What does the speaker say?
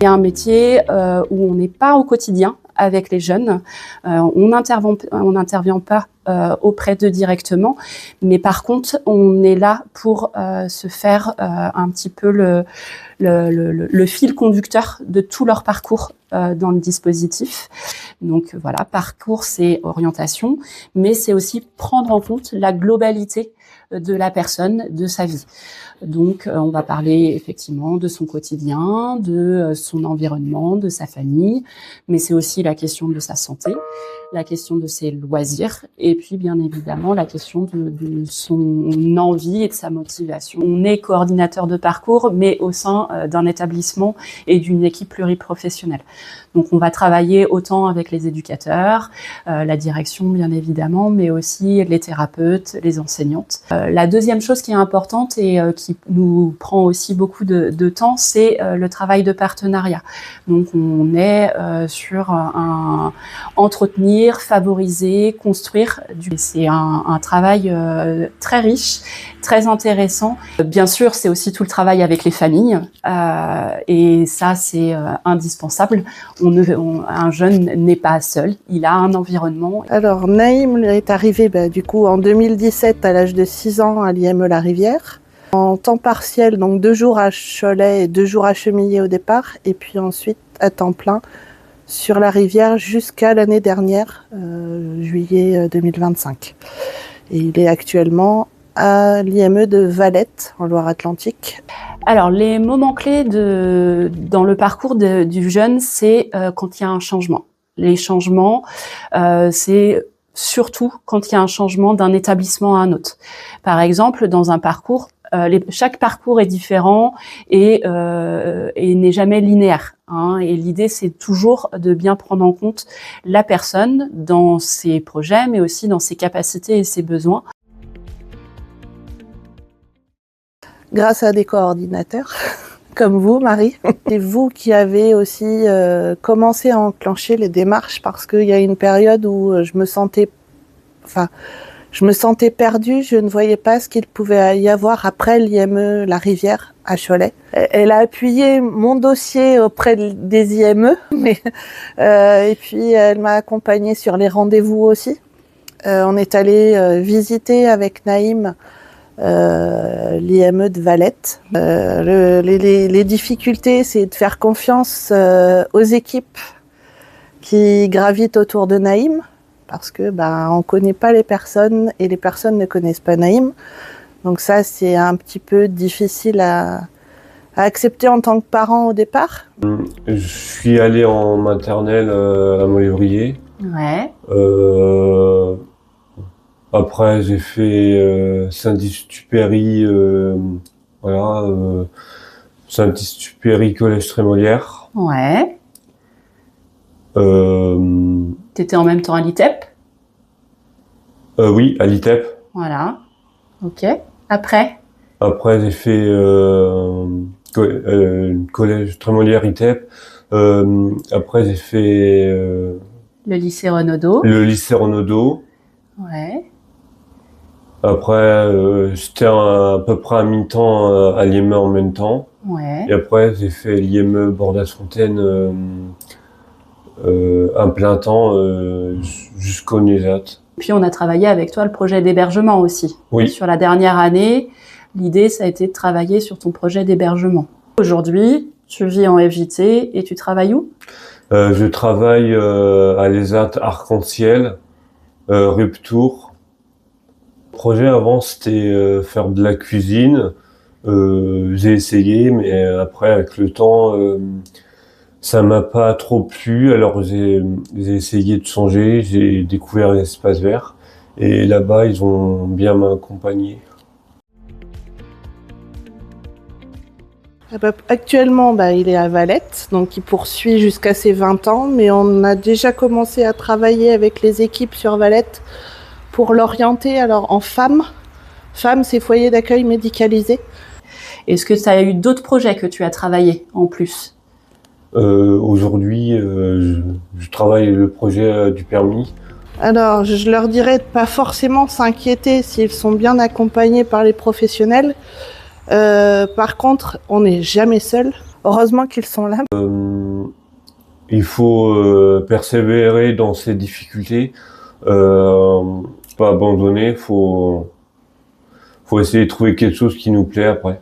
C'est un métier où on n'est pas au quotidien avec les jeunes. On n'intervient pas auprès d'eux directement, mais par contre, on est là pour se faire un petit peu le fil conducteur de tout leur parcours dans le dispositif. Donc voilà, parcours, c'est orientation, mais c'est aussi prendre en compte la globalité de la personne, de sa vie. Donc, on va parler effectivement de son quotidien, de son environnement, de sa famille, mais c'est aussi la question de sa santé, la question de ses loisirs, et puis bien évidemment la question de son envie et de sa motivation. On est coordinateur de parcours, mais au sein d'un établissement et d'une équipe pluriprofessionnelle. Donc, on va travailler autant avec les éducateurs, la direction bien évidemment, mais aussi les thérapeutes, les enseignantes. La deuxième chose qui est importante et qui nous prend aussi beaucoup de temps, c'est le travail de partenariat. Donc, on est sur entretenir, favoriser, construire. C'est un travail très riche, très intéressant. Bien sûr, c'est aussi tout le travail avec les familles et ça, c'est indispensable. Un jeune n'est pas seul, il a un environnement. Alors, Naïm est arrivé du coup en 2017 à l'âge de 6 ans à l'IME La Rivière. En temps partiel, donc 2 jours à Cholet et 2 jours à Chemillé au départ, et puis ensuite à temps plein sur la rivière jusqu'à l'année dernière, juillet 2025. Et il est actuellement à l'IME de Valette, en Loire-Atlantique. Alors, les moments clés dans le parcours du jeune, c'est quand il y a un changement. Les changements, c'est surtout quand il y a un changement d'un établissement à un autre. Par exemple, dans un parcours, chaque parcours est différent et n'est jamais linéaire. Et l'idée, c'est toujours de bien prendre en compte la personne dans ses projets, mais aussi dans ses capacités et ses besoins. Grâce à des coordinateurs comme vous, Marie, et vous qui avez aussi commencé à enclencher les démarches, parce qu'il y a une période où je me sentais perdue, je ne voyais pas ce qu'il pouvait y avoir après l'IME La Rivière à Cholet. Elle a appuyé mon dossier auprès des IME, et puis elle m'a accompagnée sur les rendez-vous aussi. On est allé visiter avec Naïm l'IME de Valette. Les difficultés, c'est de faire confiance aux équipes qui gravitent autour de Naïm, parce que on connaît pas les personnes et les personnes ne connaissent pas Naïm. Donc ça, c'est un petit peu difficile à accepter en tant que parent au départ. Je suis allé en maternelle à Molévrier. Ouais. Après, j'ai fait Saint-Dié-Supéry, Saint-Dié-Supéry, Collège Trémolière. Ouais. T'étais en même temps à l'ITEP? Oui, à l'ITEP. Voilà. Ok. Après, j'ai fait Collège Trémolière, ITEP. Après, j'ai fait le lycée Renaudot. le lycée Renaudot. Ouais. Après, j'étais à peu près à mi-temps à l'IME en même temps. Ouais. Et après, j'ai fait l'IME Bordas-Fontaine un plein temps jusqu'au NESAT. Puis on a travaillé avec toi le projet d'hébergement aussi. Oui. Sur la dernière année, l'idée, ça a été de travailler sur ton projet d'hébergement. Aujourd'hui, tu vis en FJT et tu travailles où? Je travaille à l'ESAT Arc-en-Ciel, Ruptour. Le projet avant, c'était faire de la cuisine. J'ai essayé, mais après, avec le temps, ça m'a pas trop plu. Alors j'ai essayé de changer. J'ai découvert l'espace vert. Et là-bas, ils ont bien m'accompagné. Actuellement, il est à Valette, donc il poursuit jusqu'à ses 20 ans, mais on a déjà commencé à travailler avec les équipes sur Valette pour l'orienter en femmes. Femmes, c'est foyer d'accueil médicalisé. Est-ce que tu as eu d'autres projets que tu as travaillé en plus? Aujourd'hui, je travaille le projet du permis. Alors, je leur dirais de pas forcément s'inquiéter s'ils sont bien accompagnés par les professionnels. Par contre, on n'est jamais seul. Heureusement qu'ils sont là. Il faut persévérer dans ces difficultés, pas abandonner, faut essayer de trouver quelque chose qui nous plaît après.